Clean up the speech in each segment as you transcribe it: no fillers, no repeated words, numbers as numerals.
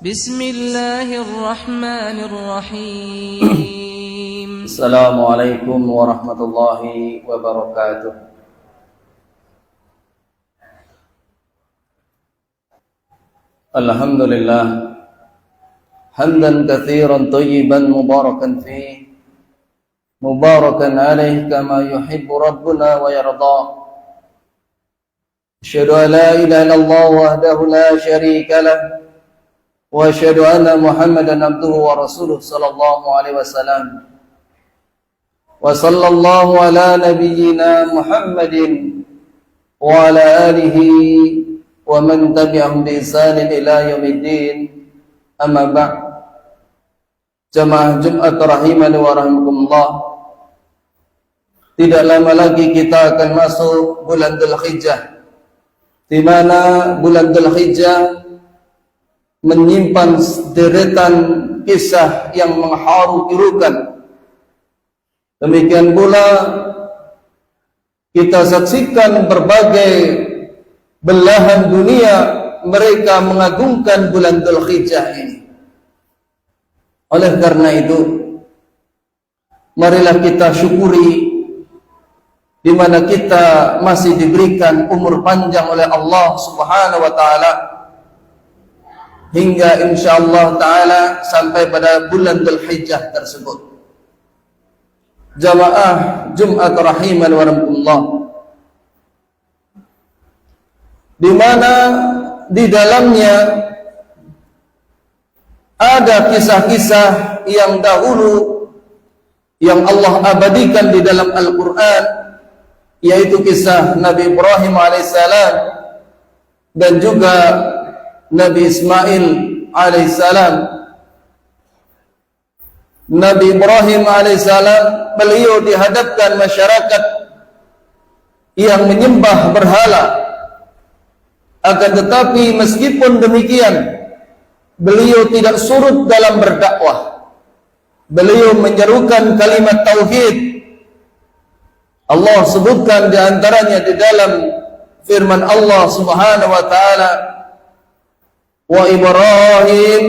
بسم الله الرحمن الرحيم السلام عليكم ورحمة الله وبركاته. الحمد لله حمدا كثيرا طيبا مباركا فيه مباركا عليه كما يحب ربنا ويرضى. أشهد أن لا إله إلا الله وحده لا شريك له وأشهد أن محمدا عبده ورسوله صلى الله عليه وسلم. وصلى الله على نبينا محمد وعلى آله ومن تبعهم بإحسان إلى يوم الدين. أما بعد. Jamaah Jumat rahimani wa rahimakumullah. Tidak lama lagi kita akan masuk bulan Dzulhijjah, di mana bulan Dzulhijjah menyimpan deretan kisah yang mengharu birukan. Demikian pula kita saksikan berbagai belahan dunia mereka mengagungkan bulan Dzulhijjah ini. Oleh karena itu, marilah kita syukuri di mana kita masih diberikan umur panjang oleh Allah Subhanahu wa taala hingga insyaallah taala sampai pada bulan Dzulhijjah tersebut. Jamaah Jumat rahiman wa rahimakumullah, di mana di dalamnya ada kisah-kisah yang dahulu yang Allah abadikan di dalam Al-Quran, yaitu kisah Nabi Ibrahim alaihissalam dan juga Nabi Ismail alaihissalam. Nabi Ibrahim alaihissalam, beliau dihadapkan masyarakat yang menyembah berhala. Akan tetapi meskipun demikian, beliau tidak surut dalam berdakwah. Beliau menyerukan kalimat tauhid. Allah sebutkan di antaranya di dalam firman Allah Subhanahu wa taala, wa Ibrahim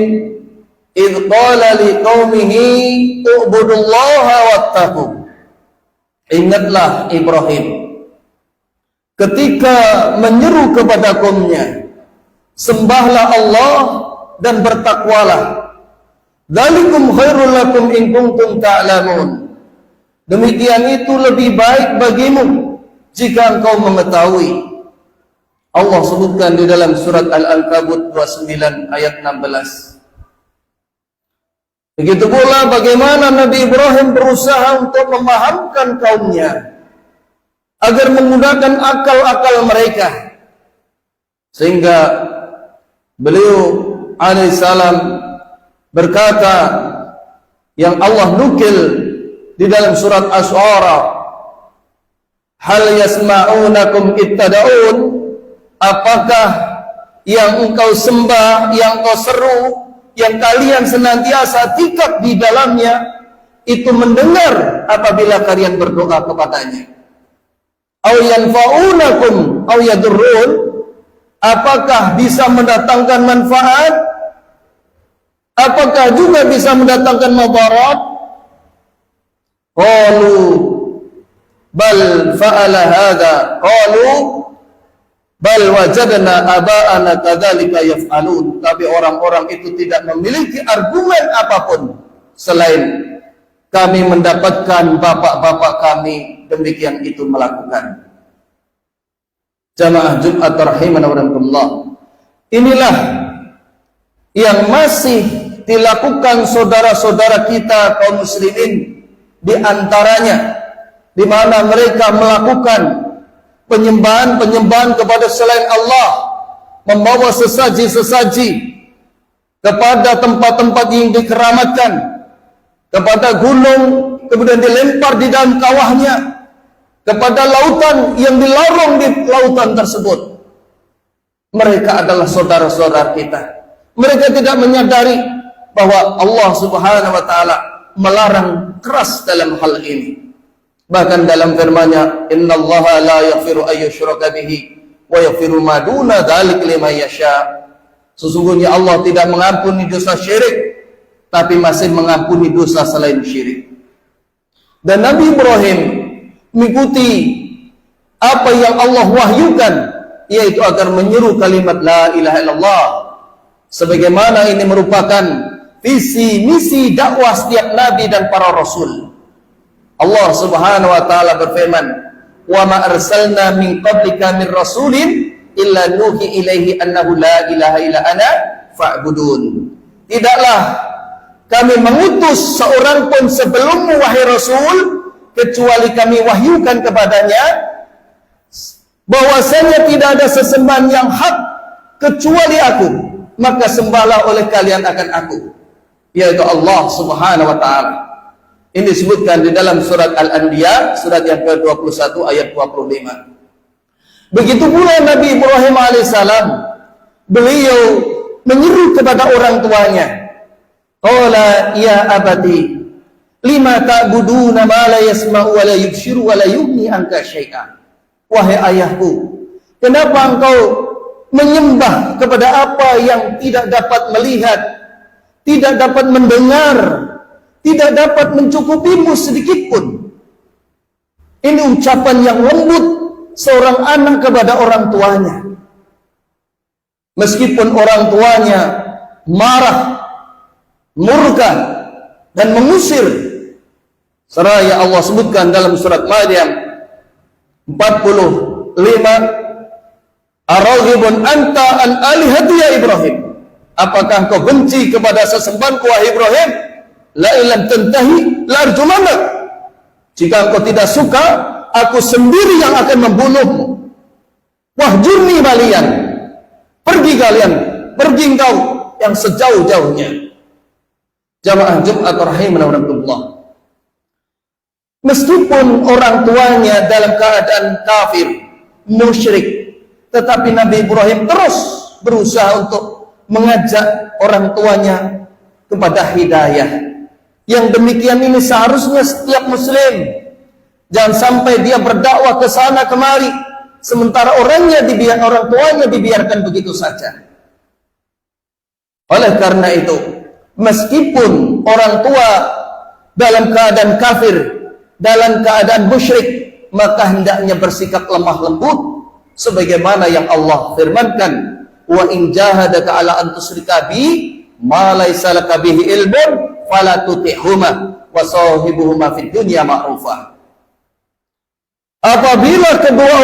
idh qala liqaumihi u'budullaha wattaqu. Ingatlah Ibrahim ketika menyeru kepada kaumnya, sembahlah Allah dan bertakwalah. Dzalikum khairul lakum in kuntum ta'lamun. Demikian itu lebih baik bagimu jika engkau mengetahui. Allah sebutkan di dalam surat Al-Ankabut 29 ayat 16. Begitu pula bagaimana Nabi Ibrahim berusaha untuk memahamkan kaumnya agar menggunakan akal-akal mereka, sehingga beliau alaihissalam berkata yang Allah nukil di dalam surat Asy-Syu'ara, hal yasma'unakum ittada'un, apakah yang engkau sembah, yang engkau seru, yang kalian senantiasa tikap di dalamnya itu mendengar apabila kalian berdoa kepadanya? Aw yanfa'unakum aw yadurrun, apakah bisa mendatangkan manfaat? Apakah juga bisa mendatangkan madarat? Qalu bal fa'ala hadza, qalu bal wajadna aba'ana kadzalika yaf'alun. Tapi orang-orang itu tidak memiliki argumen apapun selain kami mendapatkan bapak-bapak kami demikian itu melakukan. Jamaah Jumat rahimana wa rahimakumullah, inilah yang masih dilakukan saudara-saudara kita kaum muslimin, di antaranya di mana mereka melakukan penyembahan-penyembahan kepada selain Allah, membawa sesaji-sesaji kepada tempat-tempat yang dikeramatkan, kepada gunung, kemudian dilempar di dalam kawahnya, kepada lautan yang dilarung di lautan tersebut. Mereka adalah saudara-saudara kita. Mereka tidak menyadari bahwa Allah Subhanahu wa taala melarang keras dalam hal ini. Bahkan dalam firman-Nya, innallaha la yaghfiru ayyushraka bihi wa yaghfiru ma duna dzalika liman yasha. Sesungguhnya Allah tidak mengampuni dosa syirik, tapi masih mengampuni dosa selain syirik. Dan Nabi Ibrahim mengikuti apa yang Allah wahyukan, yaitu agar menyeru kalimat la ilaha illallah. Sebagaimana ini merupakan visi misi dakwah setiap nabi dan para rasul. Allah Subhanahu wa taala berfirman, "Wa ma arsalna min qablika min rasulin illa nuhi ilaihi annahu la ilaha illa ana fa'budun." Tidaklah kami mengutus seorang pun sebelummu wahai Rasul, kecuali kami wahyukan kepadanya bahwasanya tidak ada sesembahan yang hak kecuali aku, maka sembahlah oleh kalian akan aku, yaitu Allah Subhanahu wa taala. Ini disebutkan di dalam surat Al-Anbiya, surat yang ke-21 ayat 25. Begitu pula Nabi Ibrahim alaihissalam, beliau menyeru kepada orang tuanya, qala ya abati lima ta'buduna ma la yasma'u wa la yubshiru wa la yughni anka syai'a. Wahai ayahku, kenapa engkau menyembah kepada apa yang tidak dapat melihat, tidak dapat mendengar, tidak dapat mencukupimu sedikit pun? Ini ucapan yang lembut seorang anak kepada orang tuanya. Meskipun orang tuanya marah, murka, dan mengusir. Seraya Allah sebutkan dalam surat Maryam 45, "Araghibun anta an alihati ya Ibrahim?" Apakah engkau benci kepada sesembahanku wahai Ibrahim? La ilam tantahi la arjumanak. Jika engkau tidak suka, aku sendiri yang akan membunuhmu. Wahjurni malian. Pergi kalian, pergi engkau yang sejauh-jauhnya. Jamaah Jumat rahimahullah. Meskipun orang tuanya dalam keadaan kafir, musyrik, tetapi Nabi Ibrahim terus berusaha untuk mengajak orang tuanya kepada hidayah. Yang demikian ini seharusnya setiap muslim. Jangan sampai dia berdakwah ke sana kemari, sementara orang tuanya dibiarkan begitu saja. Oleh karena itu, meskipun orang tua dalam keadaan kafir, dalam keadaan musyrik, maka hendaknya bersikap lemah lembut sebagaimana yang Allah firmankan, "Wa in jahadaka ala an tusyrika bi ma laysa laka bihi ilmun fala tuti'huma wa sahibuhuma fid dunya ma'rufa." Apabila kedua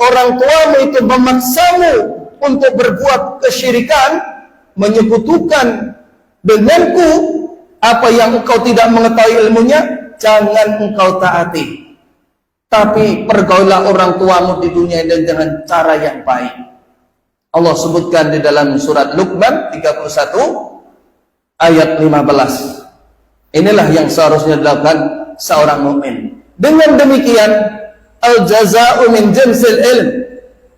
orang tuamu itu memaksamu untuk berbuat kesyirikan, menyekutukan denganku apa yang engkau tidak mengetahui ilmunya, jangan engkau taati. Tapi pergaulah orang tuamu di dunia dan dengan cara yang baik. Allah sebutkan di dalam surat Luqman 31 ayat 15. Inilah yang seharusnya dilakukan seorang mukmin. Dengan demikian, al-jaza'u min jinsil ilm,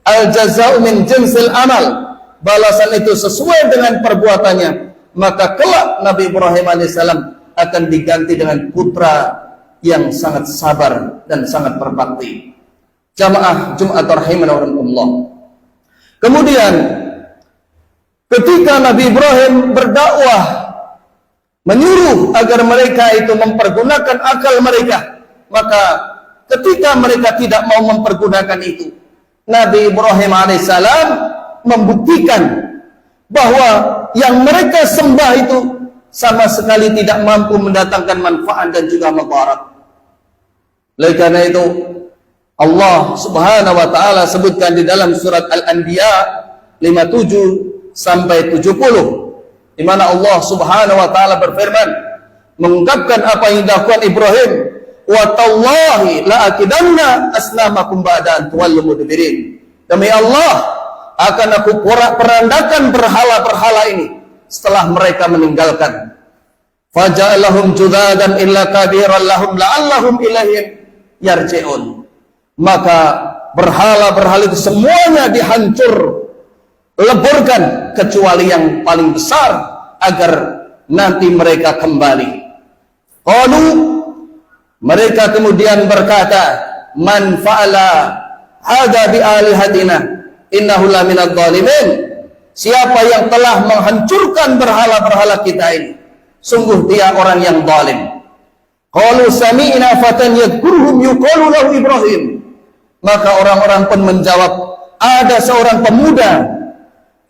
al-jaza'u min jinsil amal. Balasan itu sesuai dengan perbuatannya. Maka kelak Nabi Ibrahim alaihissalam akan diganti dengan putra yang sangat sabar dan sangat berbakti. Jamaah Jumat rahimahullah. Kemudian ketika Nabi Ibrahim berdakwah, menyuruh agar mereka itu mempergunakan akal mereka, maka ketika mereka tidak mau mempergunakan itu, Nabi Ibrahim alaihissalam membuktikan bahwa yang mereka sembah itu sama sekali tidak mampu mendatangkan manfaat dan juga mudarat. Oleh karena itu Allah Subhanahu wa taala sebutkan di dalam surat Al-Anbiya 57 sampai 70, di mana Allah Subhanahu wa taala berfirman mengungkapkan apa yang dilakukan Ibrahim, "Wa tallahi la akidanna asnamakum ba'da an tuwallu mudbirin." Demi Allah, akan aku porak-porandakan berhala-berhala ini setelah mereka meninggalkan. Faja'alahum judadan illa kabiran lahum la'allahum ilaihim yarji'un. Maka berhala-berhala itu semuanya dihancur leburkan kecuali yang paling besar agar nanti mereka kembali. Qalu, mereka kemudian berkata, "Man fa'ala hadza bi alihatina innahu laminadh dhalimin." siapa yang telah menghancurkan berhala-berhala kita ini, sungguh dia orang yang zalim. Qalu sami'na fatan yadhkuruhum yuqalu lahu Ibrahim. Maka orang-orang pun menjawab, ada seorang pemuda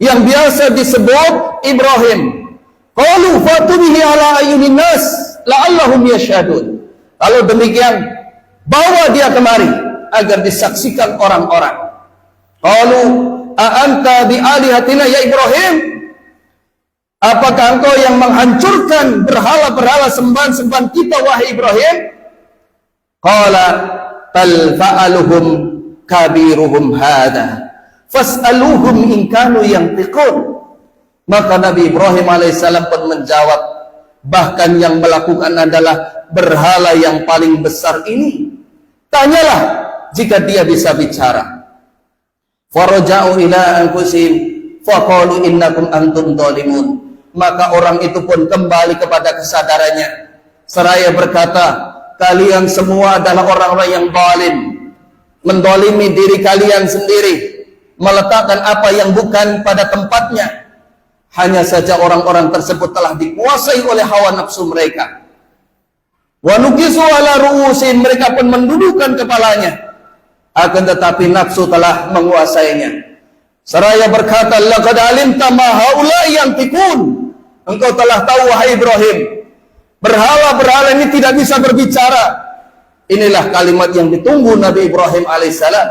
yang biasa disebut Ibrahim. Qalu fatubihi ala ayyunin nas la'allahum yashhadun. Kalau demikian, bawa dia kemari agar disaksikan orang-orang. Qalu a anta bi alihatina ya Ibrahim? Apakah engkau yang menghancurkan berhala-berhala sembahan-sembahan kita wahai Ibrahim? Qala bal fa'aluhum kabiruhum hadha fas'aluhum in kanu yantiqun. Maka Nabi Ibrahim alaihissalam pun menjawab, bahkan yang melakukan adalah berhala yang paling besar ini. Tanyalah jika dia bisa bicara. Faraja'u ila anfusihim faqalu innakum antum zalimun. Maka orang itu pun kembali kepada kesadarannya seraya berkata, kalian semua adalah orang-orang yang zalim, mendolimi diri kalian sendiri, meletakkan apa yang bukan pada tempatnya. Hanya saja orang-orang tersebut telah dikuasai oleh hawa nafsu mereka. Wa nukisu ala ru'usin, mereka pun mendudukkan kepalanya, akan tetapi nafsu telah menguasainya. Seraya berkata, laqad alimta ma haula'i yantiqun. Engkau telah tahu wahai Ibrahim, berhala-berhala ini tidak bisa berbicara. Inilah kalimat yang ditunggu Nabi Ibrahim alaihissalam.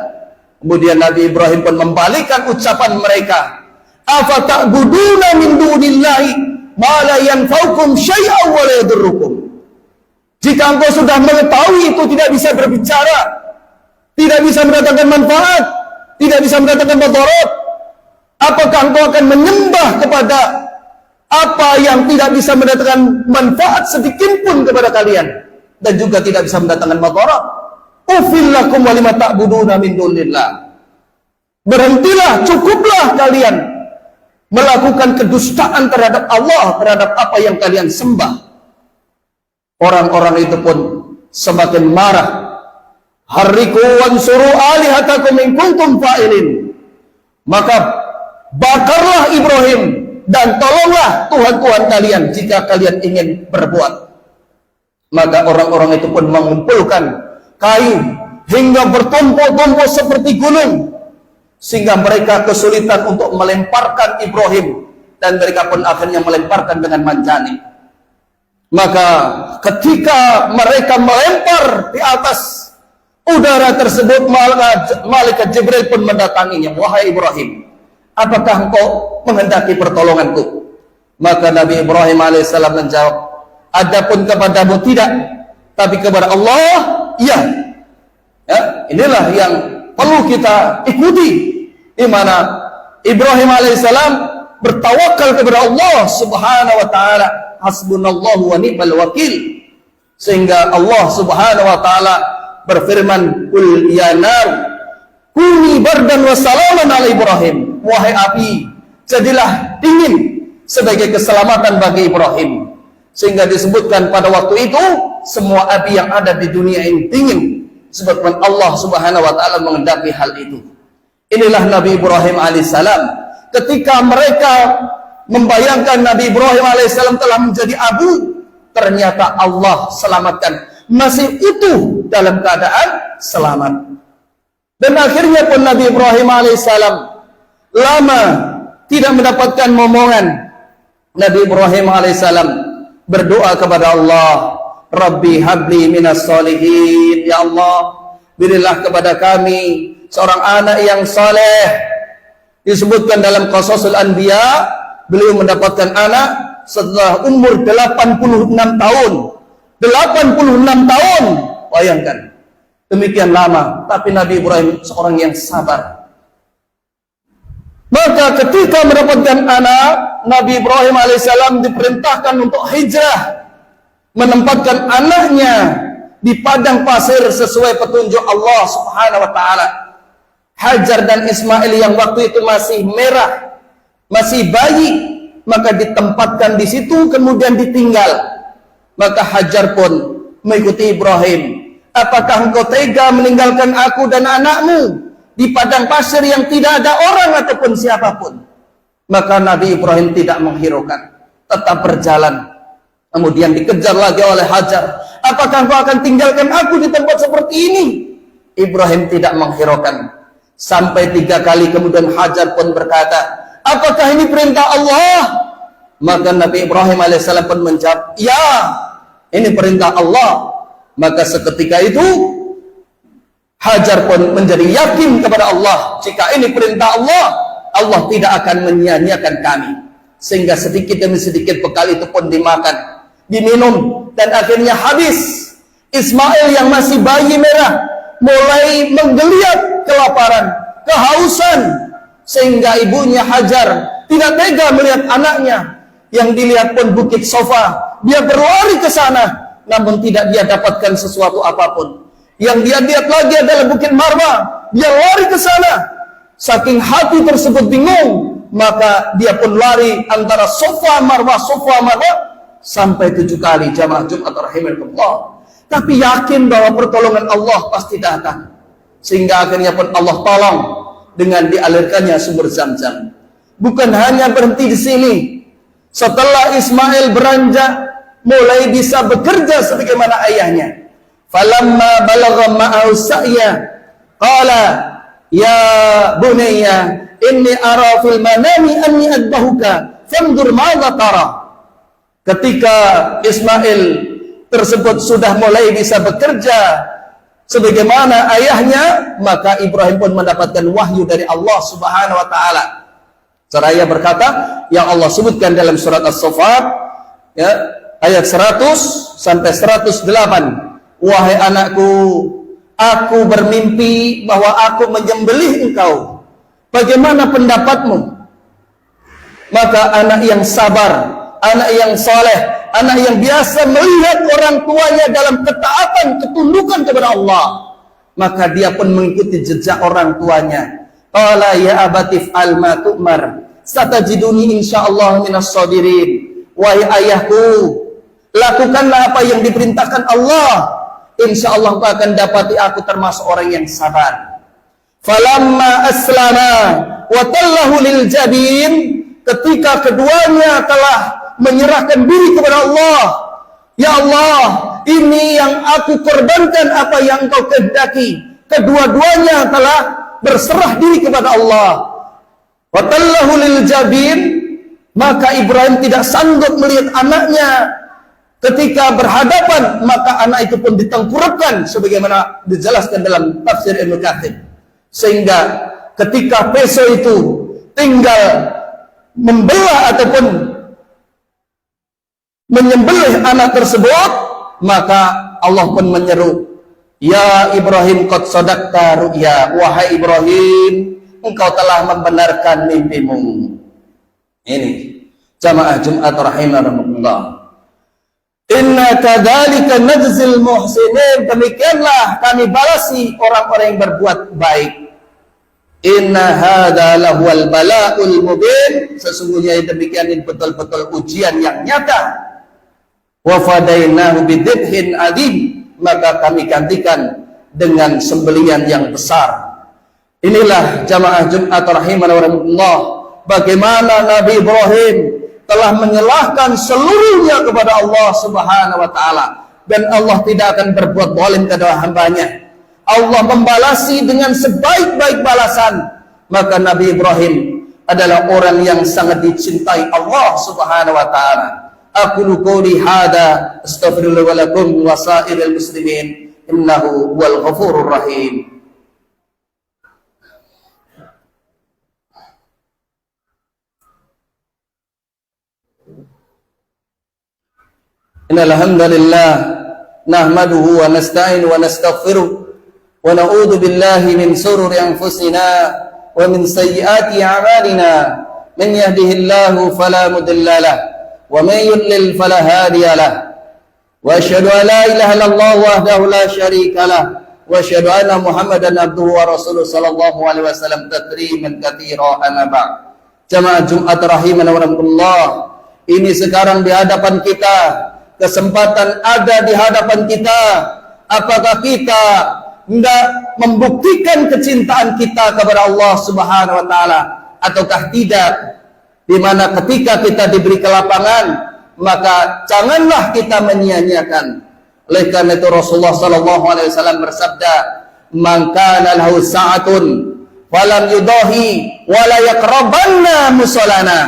Kemudian Nabi Ibrahim pun membalikkan ucapan mereka, afa ta'buduna min dunillahi ma la yanfa'ukum syai'an wa la yadurrukum. Jika engkau sudah mengetahui itu tidak bisa berbicara, tidak bisa mendatangkan manfaat, tidak bisa mendatangkan mudarat, apakah engkau akan menyembah kepada apa yang tidak bisa mendatangkan manfaat sedikit pun kepada kalian dan juga tidak bisa mendatangkan mudarat? Ufil lakum wa lima ta'buduna min dunillah. Berhentilah, cukuplah kalian melakukan kedustaan terhadap Allah, terhadap apa yang kalian sembah. Orang-orang itu pun semakin marah. Harriku wansuru alihatakum in kuntum fa'ilin. Maka bakarlah Ibrahim dan tolonglah Tuhan-Tuhan kalian jika kalian ingin berbuat. Maka orang-orang itu pun mengumpulkan kayu hingga bertumpuk-tumpuk seperti gunung, sehingga mereka kesulitan untuk melemparkan Ibrahim, dan mereka pun akhirnya melemparkan dengan manjani. Maka ketika mereka melempar di atas udara tersebut, malaikat Jibril pun mendatanginya. Wahai Ibrahim, apakah engkau menghendaki pertolonganku? Maka Nabi Ibrahim alaihissalam menjawab, adapun kepadamu tidak, tapi kepada Allah iya. Ya, inilah yang perlu kita ikuti, di mana Ibrahim alaihissalam bertawakal kepada Allah subhanahu wa ta'ala. Hasbunallahu wa ni'mal wakil. Sehingga Allah subhanahu wa ta'ala berfirman, qul ya nar kuni bardan wa salaman ala Ibrahim. Wahai api, jadilah dingin sebagai keselamatan bagi Ibrahim. Sehingga disebutkan pada waktu itu semua api yang ada di dunia ini dingin, sebabkan Allah subhanahu wa ta'ala mengendaki hal itu. Inilah Nabi Ibrahim alaihissalam. Ketika mereka membayangkan Nabi Ibrahim alaihissalam telah menjadi abu, ternyata Allah selamatkan, masih utuh dalam keadaan selamat. Dan akhirnya pun Nabi Ibrahim alaihissalam lama tidak mendapatkan momongan. Nabi Ibrahim alaihissalam berdoa kepada Allah, Rabbi habli minas solihin. Ya Allah, berilah kepada kami seorang anak yang saleh. Disebutkan dalam Qasasul Anbiya, beliau mendapatkan anak setelah umur 86 tahun. 86 tahun, bayangkan. Demikian lama, tapi Nabi Ibrahim seorang yang sabar. Maka ketika mendapatkan anak, Nabi Ibrahim alaihissalam diperintahkan untuk hijrah, menempatkan anaknya di padang pasir sesuai petunjuk Allah subhanahu wa ta'ala. Hajar dan Ismail yang waktu itu masih merah, masih bayi, maka ditempatkan di situ kemudian ditinggal. Maka Hajar pun mengikuti Ibrahim. Apakah engkau tega meninggalkan aku dan anakmu di padang pasir yang tidak ada orang ataupun siapapun? Maka Nabi Ibrahim tidak menghiraukan, tetap berjalan. Kemudian dikejar lagi oleh Hajar. Apakah kau akan tinggalkan aku di tempat seperti ini? Ibrahim tidak menghiraukan. Sampai 3 kali kemudian Hajar pun berkata, apakah ini perintah Allah? Maka Nabi Ibrahim alaihissalam pun menjawab, ya, ini perintah Allah. Maka seketika itu Hajar pun menjadi yakin kepada Allah, jika ini perintah Allah, Allah tidak akan menyia-nyiakan kami. Sehingga sedikit demi sedikit bekal itu pun dimakan, diminum, dan akhirnya habis. Ismail yang masih bayi merah mulai menggeliat kelaparan, kehausan, sehingga ibunya Hajar tidak tega melihat anaknya. Yang dilihat pun Bukit Sofa. Dia berlari ke sana, namun tidak dia dapatkan sesuatu apapun. Yang dia lihat lagi adalah Bukit Marwa. Dia lari ke sana, saking hati tersebut bingung, maka dia pun lari antara Sofa Marwa sampai 7 kali. Jamaah Jumat rahimakumullah. Tapi yakin bahwa pertolongan Allah pasti datang. Sehingga akhirnya pun Allah tolong dengan dialirkannya sumber Zam-Zam. Bukan hanya berhenti di sini. Setelah Ismail beranjak, mulai bisa bekerja sebagaimana ayahnya. Falamma balagha ma'ahu sa'ya, qala ya bunayya inni ara fil manami anni adbahuka fanzur madza tara. Ketika Ismail tersebut sudah mulai bisa bekerja sebagaimana ayahnya, maka Ibrahim pun mendapatkan wahyu dari Allah Subhanahu wa taala. Seraya berkata yang Allah sebutkan dalam surat As-Saffat, ya, ayat 100 sampai 108. Wahai anakku, aku bermimpi bahwa aku menyembelih engkau. Bagaimana pendapatmu? Maka anak yang sabar, anak yang soleh, anak yang biasa melihat orang tuanya dalam ketaatan, ketundukan kepada Allah, maka dia pun mengikuti jejak orang tuanya. Qala ya abatif al ma tu'mar satajiduni insyaallah minas sabirin. Wahai ayahku, lakukanlah apa yang diperintahkan Allah, insyaallah kau akan dapati aku termasuk orang yang sabar. Falamma aslama wa tallahu lil jabin, ketika keduanya telah menyerahkan diri kepada Allah, ya Allah, ini yang aku korbankan apa yang engkau kehendaki. Kedua-duanya telah berserah diri kepada Allah. Wa tallahu lil jabin, maka Ibrahim tidak sanggup melihat anaknya ketika berhadapan, maka anak itu pun ditengkurapkan sebagaimana dijelaskan dalam tafsir Ibnu Katsir. Sehingga ketika peso itu tinggal membelah ataupun menyembelih anak tersebut, maka Allah pun menyeru, ya Ibrahim qad sadaqta ru'ya, wahai Ibrahim, engkau telah membenarkan mimpimu. Ini jamaah Jumat rahimakumullah. Inna kadzalika najzil muhsinin, demikianlah kami balasi orang-orang yang berbuat baik. Inna hadza lahuwal bala'ul mubin, sesungguhnya demikian ini betul-betul ujian yang nyata. Wa fadainahu bidibhin adim, maka kami gantikan dengan sembelian yang besar. Inilah jamaah Jumat rahimakumullah, bagaimana Nabi Ibrahim telah menyerahkan seluruhnya kepada Allah Subhanahu wa taala, dan Allah tidak akan berbuat zalim kepada hambanya. Allah membalasi dengan sebaik-baik balasan. Maka Nabi Ibrahim adalah orang yang sangat dicintai Allah Subhanahu wa taala. Aqulu qouli hadza astaghfirullah wa lakum wa sairil muslimin innahu huwal ghafurur rahim. Innal hamdalillah nahmaduhu wa nasta'inu wa nastaghfiruh wa na'udzu billahi min shururi anfusina wa min sayyiati a'malina. Man yahdihillahu fala mudilla lahu wa man yudlil fala hadiya lahu. Wa asyhadu an la ilaha illallah wahdahu la syarika lahu wa asyhadu anna Muhammadan abduhu wa rasuluhu sallallahu alaihi wasallam tatsliman katsira, amma ba'd. Jamaah Jumat rahimana wa rahimakumullah, ini sekarang di hadapan kita, kesempatan ada di hadapan kita. Apakah kita hendak membuktikan kecintaan kita kepada Allah Subhanahu wa taala ataukah tidak? di mana ketika kita diberi kelapangan, maka janganlah kita menyia-nyiakan. Oleh karena itu Rasulullah sallallahu alaihi wasallam bersabda, "Man kana lahu sa'atun falam yudahi wa la yaqrabanna musallana."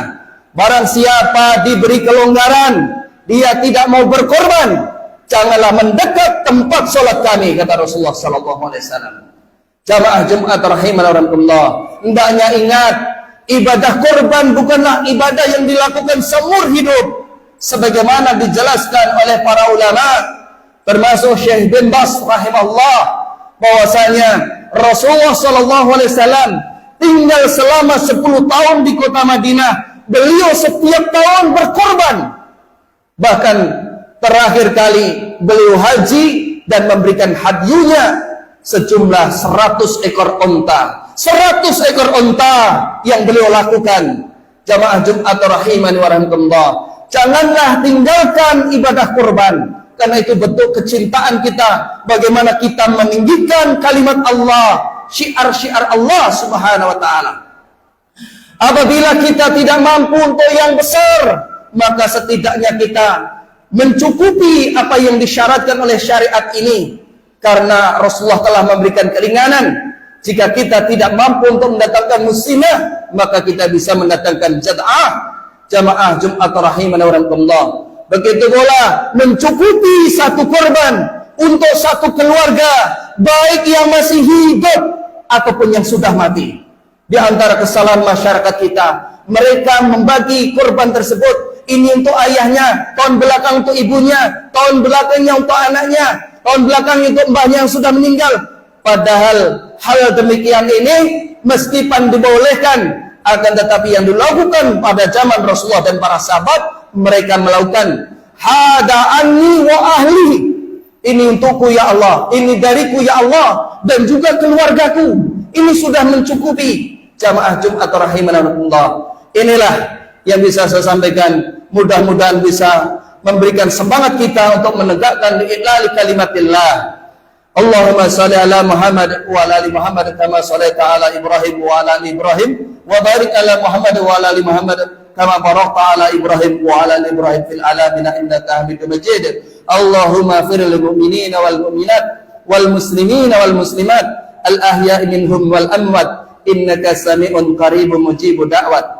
Barang siapa diberi kelonggaran, dia tidak mau berkorban, janganlah mendekat tempat sholat kami, kata Rasulullah sallallahu alaihi wasallam. Jamaah Jumat rahimanallah, hendaknya ingat, ibadah korban bukanlah ibadah yang dilakukan seumur hidup, sebagaimana dijelaskan oleh para ulama, termasuk Syekh bin Baz rahimahullah, bahwasanya Rasulullah sallallahu alaihi wasallam tinggal selama 10 tahun di kota Madinah. Beliau setiap tahun berkorban. Bahkan terakhir kali beliau haji dan memberikan hadyunya sejumlah 100 ekor unta. 100 ekor unta yang beliau lakukan. Jamaah Jumat rahimani wa rahmatullah. Janganlah tinggalkan ibadah kurban, karena itu bentuk kecintaan kita. Bagaimana kita meninggikan kalimat Allah, syiar-syiar Allah subhanahu wa ta'ala. Apabila kita tidak mampu untuk yang besar, maka setidaknya kita mencukupi apa yang disyaratkan oleh syariat ini. Karena Rasulullah telah memberikan keringanan. Jika kita tidak mampu untuk mendatangkan muslimah, maka kita bisa mendatangkan jad'ah. Jamaah Jumat rahimana wa rahmatullah. Begitu pula mencukupi satu korban untuk satu keluarga, baik yang masih hidup ataupun yang sudah mati. Di antara kesalahan masyarakat kita, mereka membagi korban tersebut. Ini untuk ayahnya, tahun belakang untuk ibunya, tahun belakangnya untuk anaknya, tahun belakangnya untuk mbahnya yang sudah meninggal. Padahal hal demikian ini meskipun dibolehkan, akan tetapi yang dilakukan pada zaman Rasulullah dan para sahabat, mereka melakukan hada anni wa ahli. Ini untukku ya Allah, ini dariku ya Allah, dan juga keluargaku. Ini sudah mencukupi. Jamaah Jumat rahimahullah. Inilah yang bisa saya sampaikan. Mudah-mudahan bisa memberikan semangat kita untuk menegakkan li'i'lali kalimatillah. Allahumma salli ala Muhammad wa ala ali Muhammad kama shallaita ala Ibrahim wa ala ali Ibrahim wa barik ala Muhammad wa ala ali Muhammad kama barakta ala Ibrahim wa ala ali Ibrahim fil alamin innaka Hamidum Majid. Allahumma fir lil mu'minina wal mu'minat wal muslimina wal muslimat al ahya'i minhum wal amwat innaka sami'un qaribun mujibud da'wat.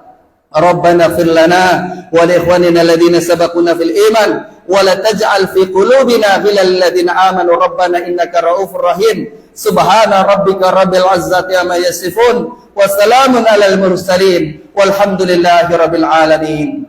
Rabbana fir lana wa li ikhwanina alladhina sabaquna fil iman wa la taj'al fi qulubina ghillal ladzina amanu rabbana innaka ra'ufur rahim. Subhana rabbika rabbil izzati amma yasifun wa salamun alal mursalin walhamdulillahi rabbil alamin.